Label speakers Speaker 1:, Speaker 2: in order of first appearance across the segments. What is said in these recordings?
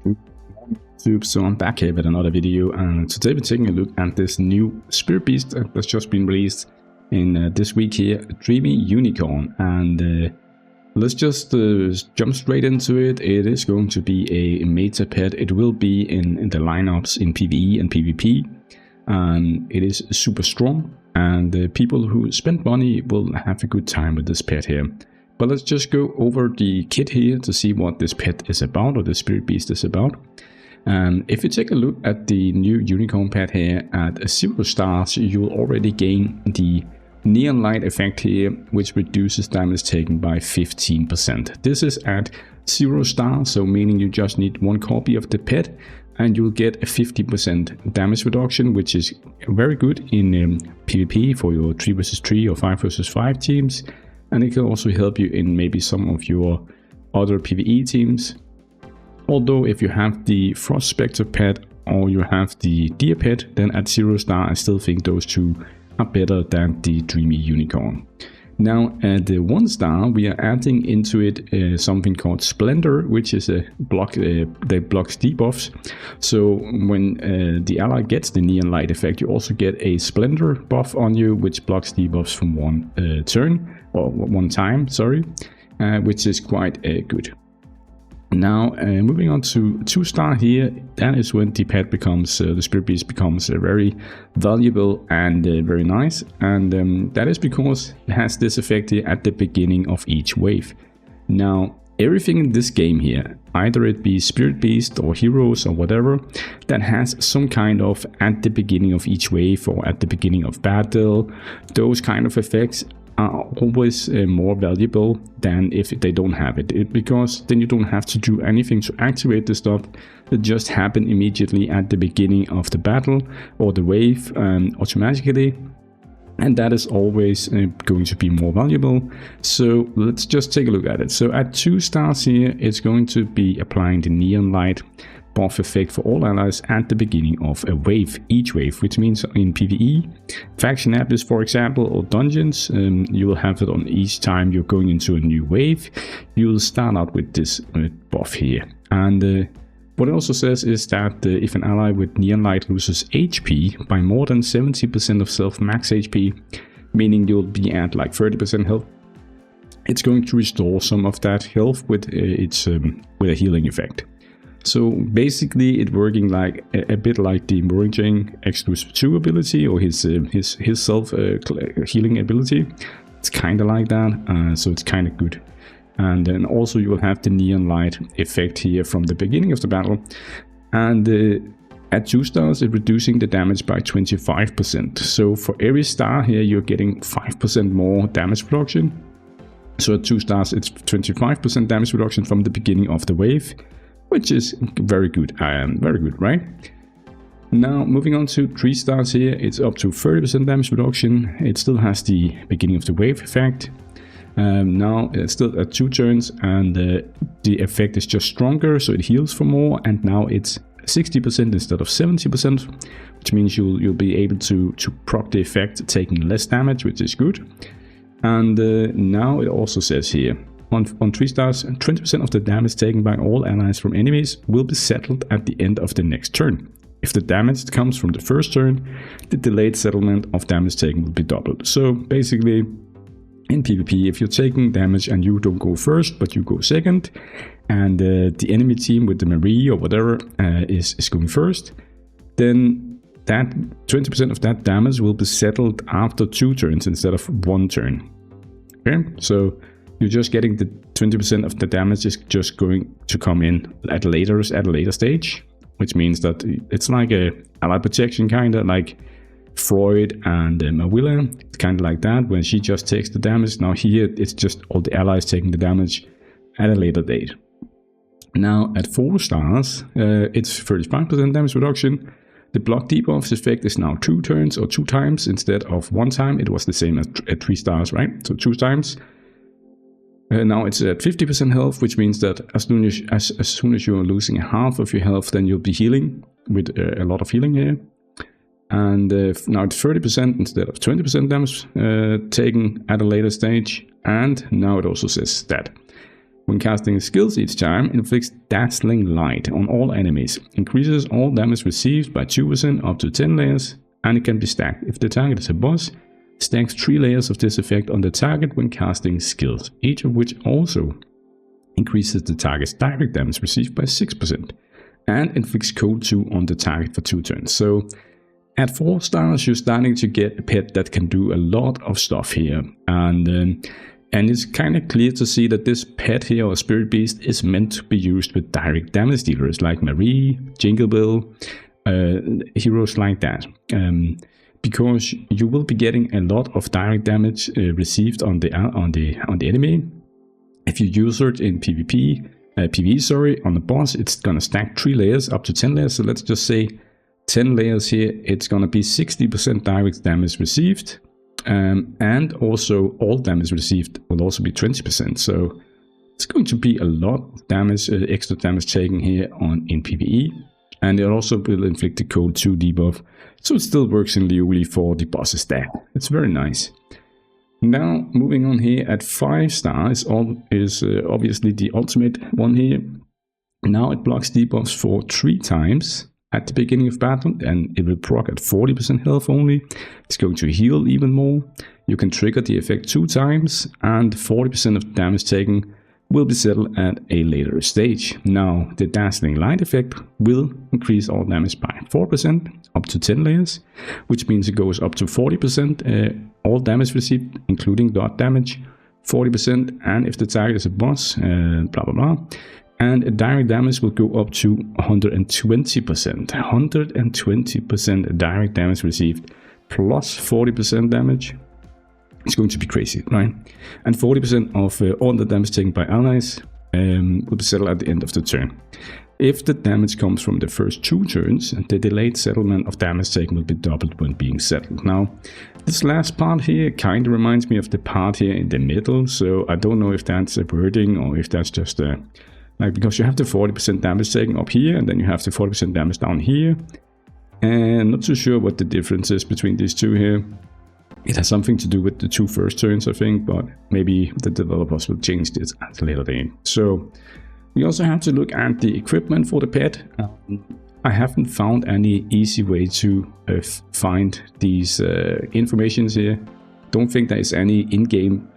Speaker 1: YouTube, so I'm back here with another video, and today we're taking a look at this new Spirit Beast that's just been released in this week here, Dreamy Unicorn. And let's just jump straight into it. It is going to be a meta pet. It will be in the lineups in PvE and PvP, and it is super strong, and people who spend money will have a good time with this pet here. But let's just go over the kit here to see what this pet is about, or the Spirit Beast is about. If you take a look at the new Unicorn pet here at 0 stars, you'll already gain the Neon Light effect here, which reduces damage taken by 15%. This is at 0 stars, so meaning you just need one copy of the pet and you'll get a 50% damage reduction, which is very good in PvP for your 3 vs 3 or 5 vs 5 teams. And it can also help you in maybe some of your other PvE teams. Although if you have the Frost Spectre pet or you have the Deer pet, then at 0 star I still think those two are better than the Dreamy Unicorn. Now at the 1 star we are adding into it something called Splendor, which is a block that blocks debuffs. So when the ally gets the Neon Light effect, you also get a Splendor buff on you, which blocks debuffs from one turn, or one time, sorry, which is quite good. Now moving on to 2 star here, that is when the pet becomes, the Spirit Beast becomes very valuable and very nice, and that is because it has this effect here at the beginning of each wave. Now everything in this game here, either it be Spirit Beast or heroes or whatever, that has some kind of at the beginning of each wave or at the beginning of battle, those kind of effects are always more valuable than if they don't have it, because then you don't have to do anything to activate the stuff. It just happen immediately at the beginning of the battle or the wave automatically, and that is always going to be more valuable. So let's just take a look at it. So at 2 stars here, it's going to be applying the Neon Light buff effect for all allies at the beginning of a wave, each wave, which means in PvE, faction apples for example, or dungeons, you will have it on each time you're going into a new wave. You'll start out with this buff here, and what it also says is that if an ally with Neon Light loses HP by more than 70% of self max HP, meaning you'll be at like 30% health, it's going to restore some of that health with with a healing effect. So basically it working like a bit like the Murinjang Exclusive 2 ability, or his self healing ability. It's kind of like that, so it's kind of good. And then also you will have the Neon Light effect here from the beginning of the battle, and at 2 stars it's reducing the damage by 25%. So for every star here you're getting 5% more damage reduction. So at 2 stars it's 25% damage reduction from the beginning of the wave, which is very good, right? Now moving on to 3 stars here, it's up to 30% damage reduction. It still has the beginning of the wave effect. Now it's still at 2 turns, and the effect is just stronger, so it heals for more, and now it's 60% instead of 70%, which means you'll be able to proc the effect taking less damage, which is good. And now it also says here, on 3 stars, 20% of the damage taken by all allies from enemies will be settled at the end of the next turn. If the damage comes from the first turn, the delayed settlement of damage taken will be doubled. So basically, in PvP, if you're taking damage and you don't go first, but you go second, and the enemy team with the Marie or whatever is going first, then that 20% of that damage will be settled after 2 turns instead of 1 turn. Okay, so you're just getting the 20% of the damage is just going to come in at a later stage, which means that it's like a ally protection, kind of like Freud and Mawilla. It's kind of like that, when she just takes the damage. Now here it's just all the allies taking the damage at a later date. Now at 4 stars, it's 35% damage reduction. The block debuffs effect is now 2 turns or 2 times instead of 1 time. It was the same as at 3 stars, right? So 2 times. Now it's at 50% health, which means that as soon as you're losing half of your health, then you'll be healing with a lot of healing here. And now it's 30% instead of 20% damage taken at a later stage. And now it also says that When casting skills each time, inflicts dazzling light on all enemies, increases all damage received by 2% up to 10 layers, and it can be stacked. If the target is a boss, stacks 3 layers of this effect on the target when casting skills, each of which also increases the target's direct damage received by 6%, and inflicts cold 2 on the target for 2 turns. So at 4 stars, you're starting to get a pet that can do a lot of stuff here, and it's kind of clear to see that this pet here, or Spirit Beast, is meant to be used with direct damage dealers like Marie, Jingle Bell, heroes like that, because you will be getting a lot of direct damage received on the enemy. If you use it in PvE, on the boss, it's gonna stack 3 layers up to 10 layers. So let's just say 10 layers here. It's gonna be 60% direct damage received. And also all damage received will also be 20%, so it's going to be a lot of damage, extra damage taken here in PvE, and it also will inflict the cold 2 debuff, so it still works in Liuli for the boss stat. It's very nice. Now moving on here at 5 stars is obviously the ultimate one here. Now it blocks debuffs for 3 times at the beginning of battle, and it will proc at 40% health only. It's going to heal even more. You can trigger the effect 2 times, and 40% of damage taken will be settled at a later stage. Now, the dazzling light effect will increase all damage by 4% up to 10 layers, which means it goes up to 40% all damage received, including dot damage, 40%, and if the target is a boss, blah blah blah. And direct damage will go up to 120%. 120% direct damage received plus 40% damage. It's going to be crazy, right? And 40% of all the damage taken by allies will be settled at the end of the turn. If the damage comes from the first 2 turns, the delayed settlement of damage taken will be doubled when being settled. Now, this last part here kind of reminds me of the part here in the middle, so I don't know if that's a wording or if that's just a... because you have the 40% damage taken up here, and then you have the 40% damage down here. And not too sure what the difference is between these two here. It has something to do with the 2 first turns, I think, but maybe the developers will change this at a later date. So we also have to look at the equipment for the pet. I haven't found any easy way to find these informations here. Don't think there is any in-game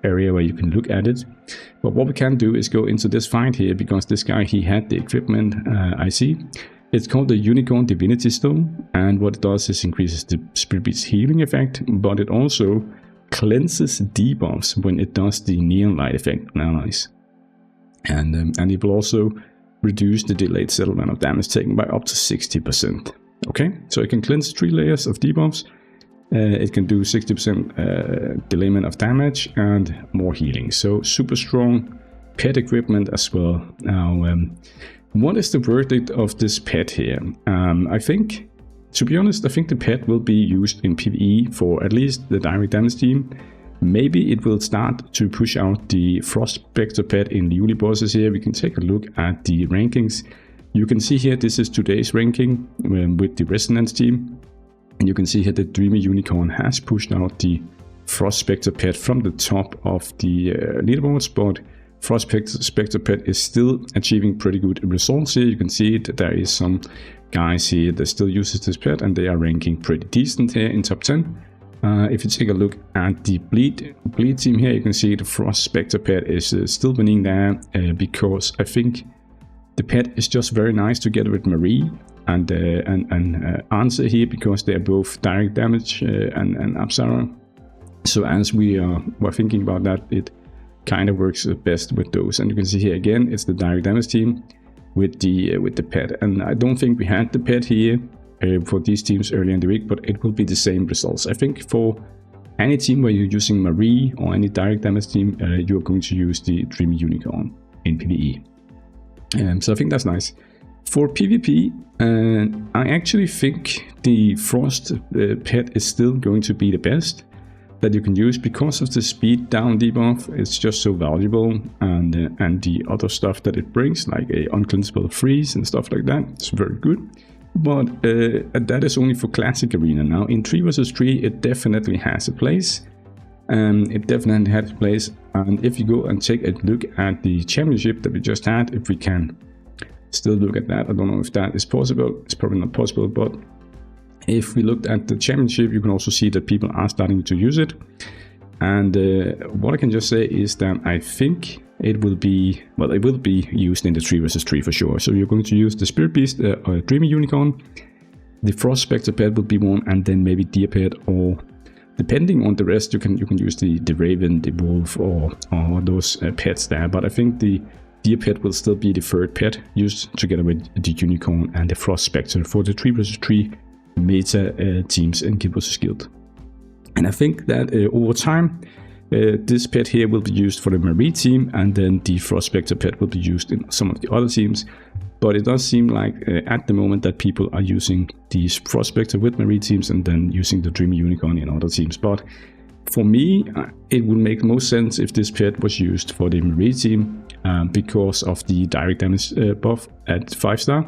Speaker 1: area where you can look at it. But what we can do is go into this find here, because this guy, he had the equipment I see. It's called the Unicorn Divinity Stone, and what it does is increases the Spirit Beast's healing effect, but it also cleanses debuffs when it does the neon light effect on allies. And it will also reduce the delayed settlement of damage taken by up to 60%. Okay, so it can cleanse 3 layers of debuffs. It can do 60% delayment of damage and more healing. So super strong pet equipment as well. Now, what is the verdict of this pet here? I think, to be honest, I think the pet will be used in PvE for at least the direct damage team. Maybe it will start to push out the Frost Spectre pet in the Liuli bosses here. We can take a look at the rankings. You can see here, this is today's ranking with the Resonance team. And you can see here that Dreamy Unicorn has pushed out the Frost Spectre pet from the top of the leaderboards, but Frost Spectre pet is still achieving pretty good results here. You can see it, there is some guys here that still uses this pet, and they are ranking pretty decent here in top 10. If you take a look at the bleed team here, you can see the Frost Spectre pet is still winning there, because I think the pet is just very nice together with Marie and Answer here, because they are both direct damage and Apsara. So as we were thinking about that, it kind of works best with those. And you can see here again, it's the direct damage team with the pet. And I don't think we had the pet here for these teams earlier in the week, but it will be the same results. I think for any team where you're using Marie or any direct damage team, you're going to use the Dreamy Unicorn in PvE. So I think that's nice. For PvP, I actually think the Frost pet is still going to be the best that you can use, because of the speed down debuff. It's just so valuable, and the other stuff that it brings, like a uncleansable freeze and stuff like that, it's very good. But that is only for classic arena. Now in 3 vs 3 it definitely has a place, It definitely had its place. And if you go and take a look at the championship that we just had, if we can still look at that, I don't know if that is possible. It's probably not possible, but if we looked at the championship, you can also see that people are starting to use it. And what I can just say is that I think it will be, well, it will be used in the 3 vs 3 for sure. So you're going to use the Spirit Beast or Dreamy Unicorn. The Frost Spectre pet will be one, and then maybe Deer pet, or depending on the rest, you can use the Raven, the Wolf, or those pets there. But I think the Deer pet will still be the third pet used together with the Unicorn and the Frost Spectre for the 3 vs 3 meta teams in Guild vs Guild. And I think that over time, this pet here will be used for the Marie team, and then the Frost Spectre pet will be used in some of the other teams. But it does seem like at the moment that people are using the Frost Spectre with Marie teams and then using the Dreamy Unicorn in other teams. But for me, it would make most sense if this pet was used for the Marie team because of the direct damage buff at 5-star.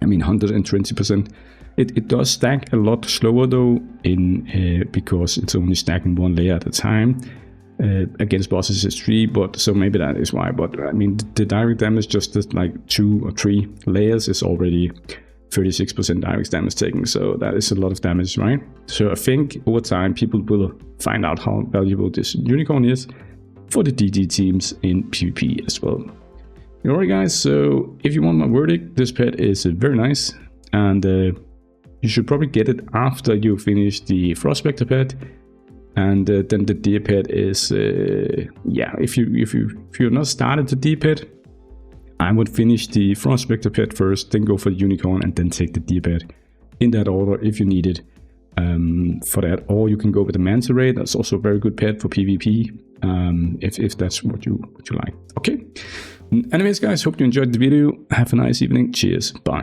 Speaker 1: I mean, 120%. It does stack a lot slower though, because it's only stacking 1 layer at a time. Against bosses is 3, but so maybe that is why. But I mean, the direct damage just like 2 or 3 layers is already 36% direct damage taken. So that is a lot of damage, right? So I think over time people will find out how valuable this unicorn is for the DD teams in PvP as well. Alright guys, so if you want my verdict, this pet is very nice, and you should probably get it after you finish the Frost Spectre pet, and then the Deer pet is yeah. If you're not started the Deer pet, I would finish the Frost Spectre pet first, then go for the Unicorn, and then take the Deer pet in that order if you need it for that. Or you can go with the Magicraid. That's also a very good pet for PvP if that's what you like. Okay. Anyways, guys, hope you enjoyed the video. Have a nice evening. Cheers. Bye.